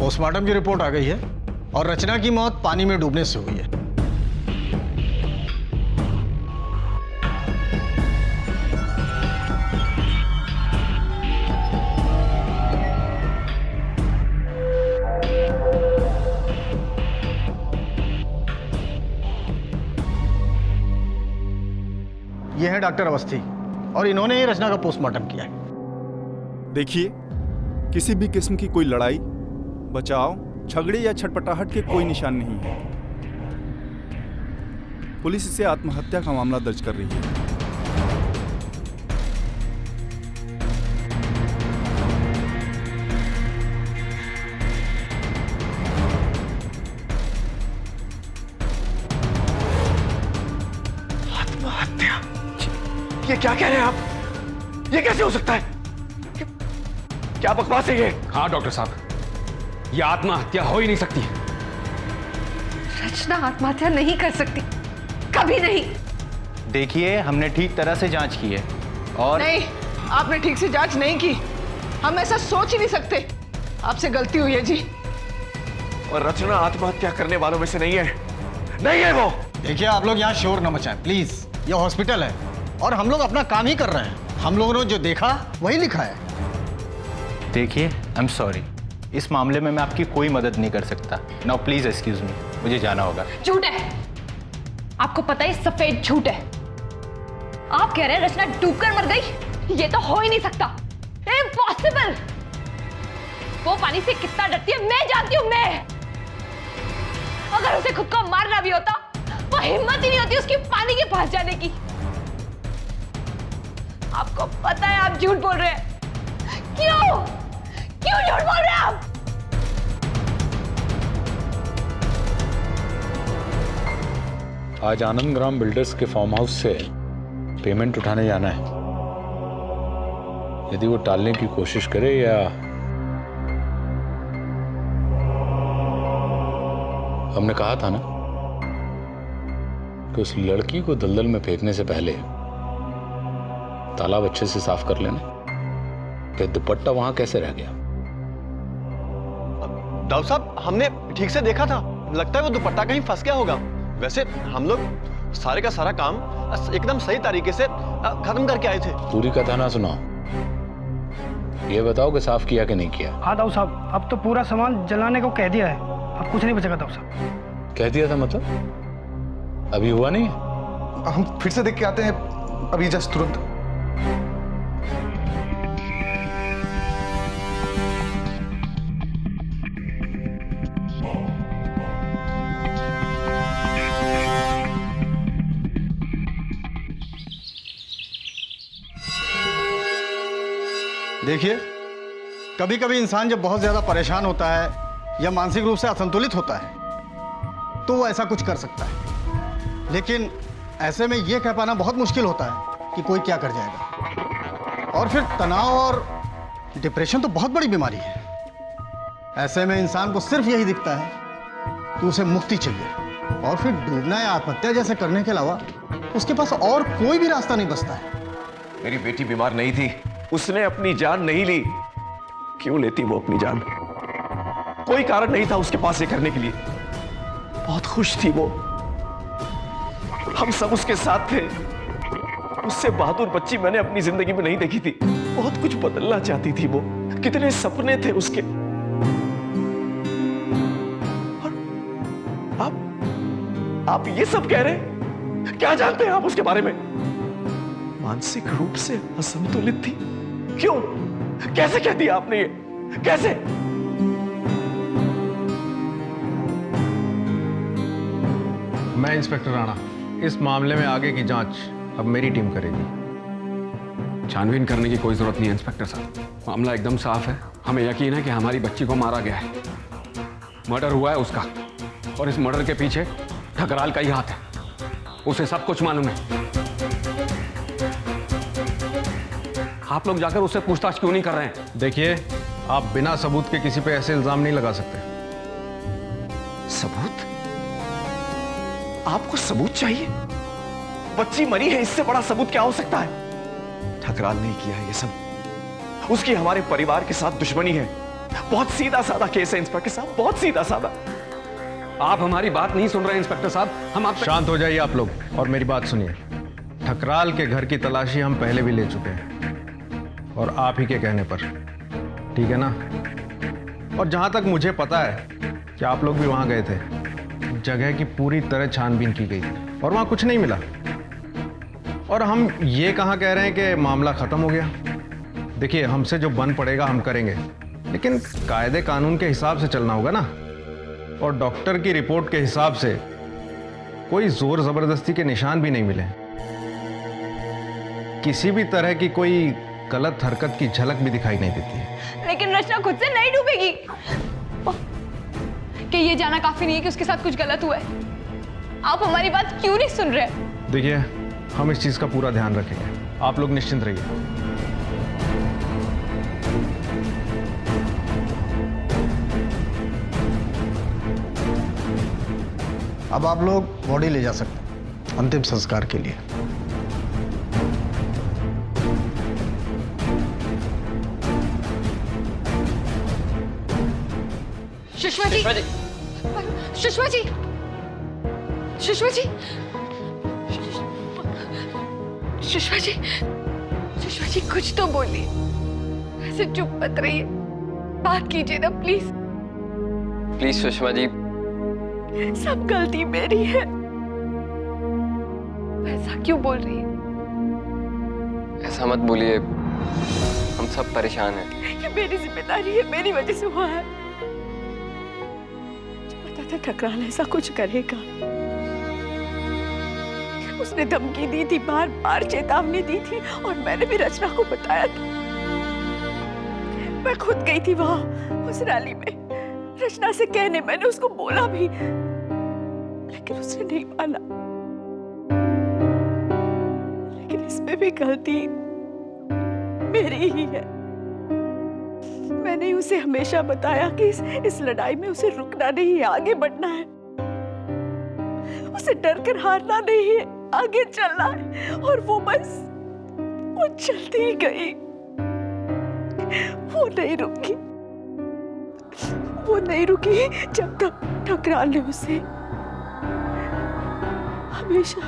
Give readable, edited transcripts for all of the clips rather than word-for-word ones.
Postmortem की report आ गई है और रचना की मौत पानी में डूबने से हुई है। यह है डॉक्टर अवस्थी और इन्होंने ही रचना का पोस्टमार्टम किया है। देखिए, किसी भी किस्म की कोई लड़ाई, बचाव, झगड़े या छटपटाहट के कोई निशान नहीं है। पुलिस इसे आत्महत्या का मामला दर्ज कर रही है। आत्महत्या? ये क्या कह रहे हैं आप? ये कैसे हो सकता है? क्या बकवास है ये? हाँ डॉक्टर साहब, ये आत्महत्या हो ही नहीं सकती। रचना आत्महत्या नहीं कर सकती, कभी नहीं। देखिए, हमने ठीक तरह से जांच की है और नहीं, आपने ठीक से जांच नहीं की। हम ऐसा सोच ही नहीं सकते। आपसे गलती हुई है जी। और रचना आत्महत्या करने वालों में से नहीं है। नहीं है वो। देखिए, आप लोग यहाँ शोर न मचाएं प्लीज। ये हॉस्पिटल है और हम लोग अपना काम ही कर रहे हैं। हम लोगों ने जो देखा वही लिखा है। देखिए, आई एम सॉरी, इस मामले में मैं आपकी कोई मदद नहीं कर सकता। नाउ प्लीज एक्सक्यूज मी, मुझे जाना होगा। झूठ है, आपको पता है सफेद झूठ है। आप कह रहे हैं रचना डूबकर मर गई? ये तो हो ही नहीं सकता, इम्पॉसिबल। वो पानी से कितना डरती है मैं जानती हूँ। मैं अगर उसे खुद को मारना भी होता, वो हिम्मत ही नहीं होती उसकी पानी के पास जाने की। आपको पता है आप झूठ बोल रहे हैं। क्यों क्यों झूठ बोल रहे हैं आप? आज आनंद ग्राम बिल्डर्स के फार्म हाउस से पेमेंट उठाने जाना है। यदि वो टालने की कोशिश करे या हमने कहा था ना कि उस लड़की को दलदल में फेंकने से पहले तालाब अच्छे से साफ कर लेना। कि दुपट्टा वहां कैसे रह गया? डॉक्टर साहब, हमने ठीक से देखा था। लगता है वो दुपट्टा कहीं फंस गया होगा। वैसे हम लोग सारे का सारा काम एकदम सही तरीके से खत्म करके आए थे। पूरी कथा ना सुनाओ, ये बताओ कि साफ किया कि नहीं किया। हाँ दाऊ साहब, अब तो पूरा सामान जलाने को कह दिया है। अब कुछ नहीं बचेगा दाऊ साहब। कह दिया था मतलब अभी हुआ नहीं है? हम फिर से देख के आते हैं अभी जस्ट तुरंत। देखिए, कभी कभी इंसान जब बहुत ज्यादा परेशान होता है या मानसिक रूप से असंतुलित होता है तो वो ऐसा कुछ कर सकता है। लेकिन ऐसे में यह कह पाना बहुत मुश्किल होता है कि कोई क्या कर जाएगा। और फिर तनाव और डिप्रेशन तो बहुत बड़ी बीमारी है। ऐसे में इंसान को सिर्फ यही दिखता है कि उसे मुक्ति चाहिए और फिर डूबना या आत्महत्या जैसे करने के अलावा उसके पास और कोई भी रास्ता नहीं बचता है। मेरी बेटी बीमार नहीं थी, उसने अपनी जान नहीं ली। क्यों लेती वो अपनी जान? कोई कारण नहीं था उसके पास ये करने के लिए। बहुत खुश थी वो, हम सब उसके साथ थे। उससे बहादुर बच्ची मैंने अपनी जिंदगी में नहीं देखी थी। बहुत कुछ बदलना चाहती थी वो, कितने सपने थे उसके। और आप ये सब कह रहे हैं? क्या जानते हैं आप उसके बारे में? मानसिक रूप से असंतुलित थी। क्यों? कैसे कह दिया आपने ये? कैसे? मैं इंस्पेक्टर राणा, इस मामले में आगे की जांच अब मेरी टीम करेगी। छानबीन करने की कोई जरूरत नहीं है इंस्पेक्टर साहब, मामला एकदम साफ है। हमें यकीन है कि हमारी बच्ची को मारा गया है। मर्डर हुआ है उसका, और इस मर्डर के पीछे ठकराल का ही हाथ है। उसे सब कुछ मालूम है। आप लोग जाकर उससे पूछताछ क्यों नहीं कर रहे हैं? देखिए, आप बिना सबूत के किसी पे ऐसे इल्जाम नहीं लगा सकते। सबूत? आपको सबूत चाहिए? बच्ची मरी है, इससे बड़ा सबूत क्या हो सकता है? ठकराल नहीं किया है ये सब। उसकी हमारे परिवार के साथ दुश्मनी है। बहुत सीधा साधा केस है इंस्पेक्टर साहब, बहुत सीधा साधा। आप हमारी बात नहीं सुन रहे हैं इंस्पेक्टर साहब। हम आप शांत हो जाइए आप लोग और मेरी बात सुनिए। ठकराल के घर की तलाशी हम पहले भी ले चुके हैं और आप ही के कहने पर, ठीक है ना? और जहां तक मुझे पता है कि आप लोग भी वहां गए थे, जगह की पूरी तरह छानबीन की गई और वहां कुछ नहीं मिला। और हम ये कहाँ कह रहे हैं कि मामला खत्म हो गया। देखिए, हमसे जो बन पड़ेगा हम करेंगे, लेकिन कायदे कानून के हिसाब से चलना होगा ना। और डॉक्टर की रिपोर्ट के हिसाब से कोई जोर जबरदस्ती के निशान भी नहीं मिले। किसी भी तरह की कोई गलत हरकत की झलक भी दिखाई नहीं देती है। लेकिन रचना खुद से नहीं डूबेगी। कि ये जाना काफी नहीं है कि उसके साथ कुछ गलत हुआ है? आप हमारी बात क्यों नहीं सुन रहे? देखिए, हम इस चीज का पूरा ध्यान रखेंगे, आप लोग निश्चिंत रहिए। अब आप लोग बॉडी ले जा सकते हैं अंतिम संस्कार के लिए। सुषमा जी, सुषमा जी, सुषमा जी, सुषमा जी, सुषमा जी, कुछ तो बोलिए। ऐसे चुप मत रहिए, बात कीजिए ना प्लीज। प्लीज सुषमा जी। सब गलती मेरी है। ऐसा क्यों बोल रही है? ऐसा मत बोलिए, हम सब परेशान हैं। ये मेरी जिम्मेदारी है, मेरी वजह से हुआ है। पता था ठकराल ऐसा कुछ करेगा। उसने धमकी दी थी, बार बार चेतावनी दी थी और मैंने भी रचना को बताया था। मैं खुद गई थी वहां उस रैली में रचना से कहने, मैंने उसको बोला भी, लेकिन उसने नहीं माना। लेकिन इसमें भी गलती मेरी ही है। मैंने उसे हमेशा बताया कि इस लड़ाई में उसे रुकना नहीं है, आगे बढ़ना है। उसे डर कर हारना नहीं है, आगे चलना है। और वो चलती ही गई। वो नहीं रुकी। वो नहीं रुकी जब तक ठकराल ने उसे हमेशा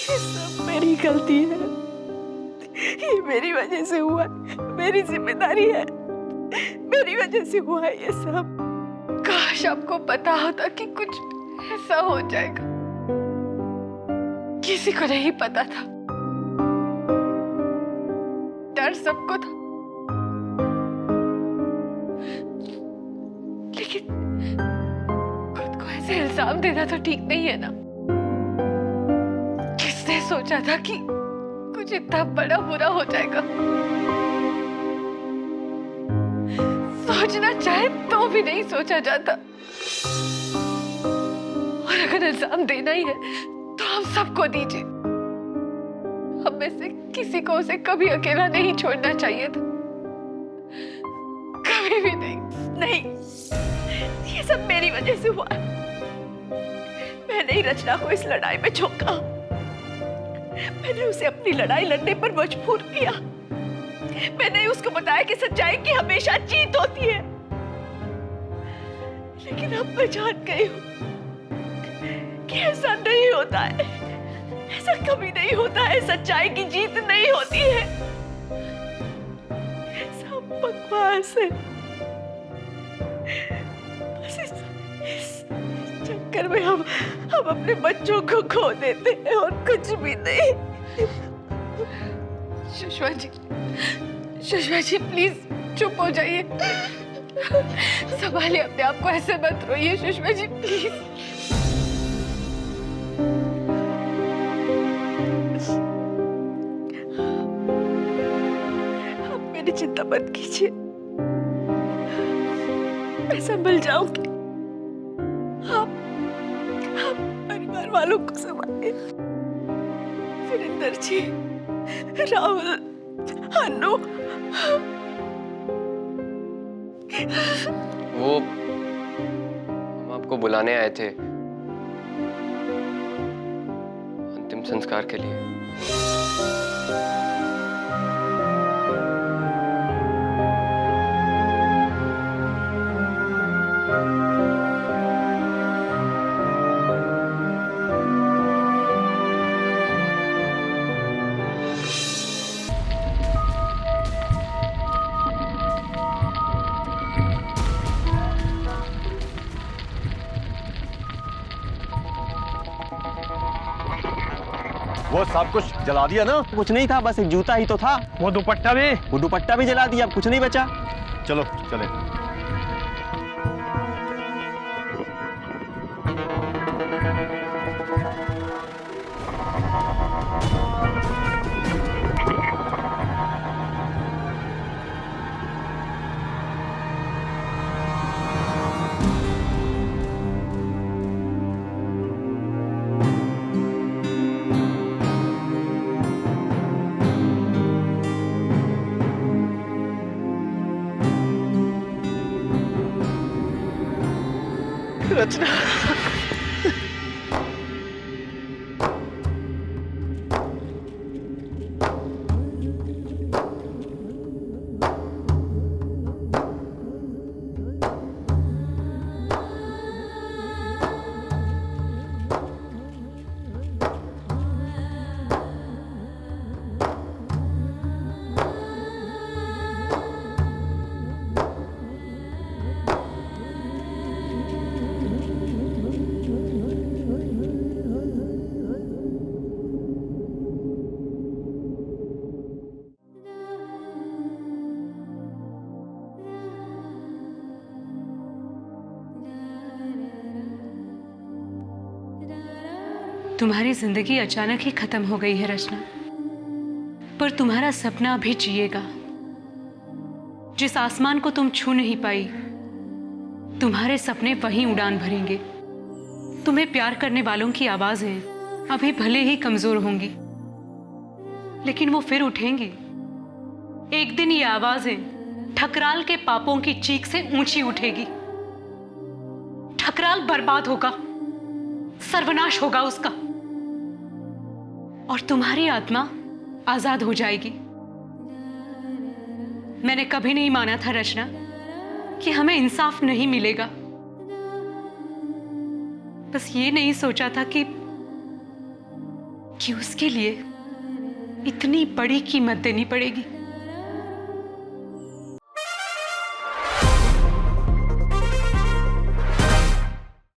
ये सब मेरी गलती है। ये मेरी वजह से हुआ है, मेरी जिम्मेदारी है, मेरी वजह से हुआ है ये सब। काश आपको पता होता कि कुछ ऐसा हो जाएगा। किसी को नहीं पता था, डर सबको था, लेकिन खुद को ऐसे इल्जाम देना तो ठीक नहीं है ना। किसने सोचा था कि कुछ इतना बड़ा बुरा हो जाएगा? सोचना चाहे तो भी नहीं सोचा जाता। और अगर इल्जाम देना ही है तो हम सबको दीजिए। हम में से किसी को उसे कभी अकेला नहीं छोड़ना चाहिए था, कभी भी नहीं। नहीं, ये सब मेरी वजह से हुआ। मैंने ही रचना को इस लड़ाई में झोंका। मैंने उसे अपनी लड़ाई लड़ने पर मजबूर किया। मैंने उसको बताया कि सच्चाई की हमेशा जीत होती है। लेकिन अब मैं जान गई हूं कि ऐसा नहीं होता है। ऐसा कभी नहीं होता है। सच्चाई की जीत नहीं होती है। सब बकवास है। बस इस चक्कर में हम अपने बच्चों को खो देते हैं और कुछ भी नहीं। सुषमा जी प्लीज चुप हो जाइए। संभालिए अपने आप को, ऐसे मत रोइए सुषमा जी प्लीज। आप मेरी चिंता मत कीजिए, मैं संभल जाऊंगी। आप परिवार वालों को संभालिए। वीरेंद्र जी, राहुल, अनु, वो हम आपको बुलाने आए थे अंतिम संस्कार के लिए। वो सब कुछ जला दिया ना? कुछ नहीं था, बस एक जूता ही तो था। वो दुपट्टा भी जला दिया, अब कुछ नहीं बचा। चलो चले। रचना, तुम्हारी जिंदगी अचानक ही खत्म हो गई है रचना, पर तुम्हारा सपना अभी जिएगा। जिस आसमान को तुम छू नहीं पाई, तुम्हारे सपने वहीं उड़ान भरेंगे। तुम्हें प्यार करने वालों की आवाजें अभी भले ही कमजोर होंगी, लेकिन वो फिर उठेंगी। एक दिन ये आवाजें ठकराल के पापों की चीख से ऊंची उठेगी। ठकराल बर्बाद होगा, सर्वनाश होगा उसका, और तुम्हारी आत्मा आजाद हो जाएगी। मैंने कभी नहीं माना था रचना कि हमें इंसाफ नहीं मिलेगा। बस ये नहीं सोचा था कि उसके लिए इतनी बड़ी कीमत देनी पड़ेगी।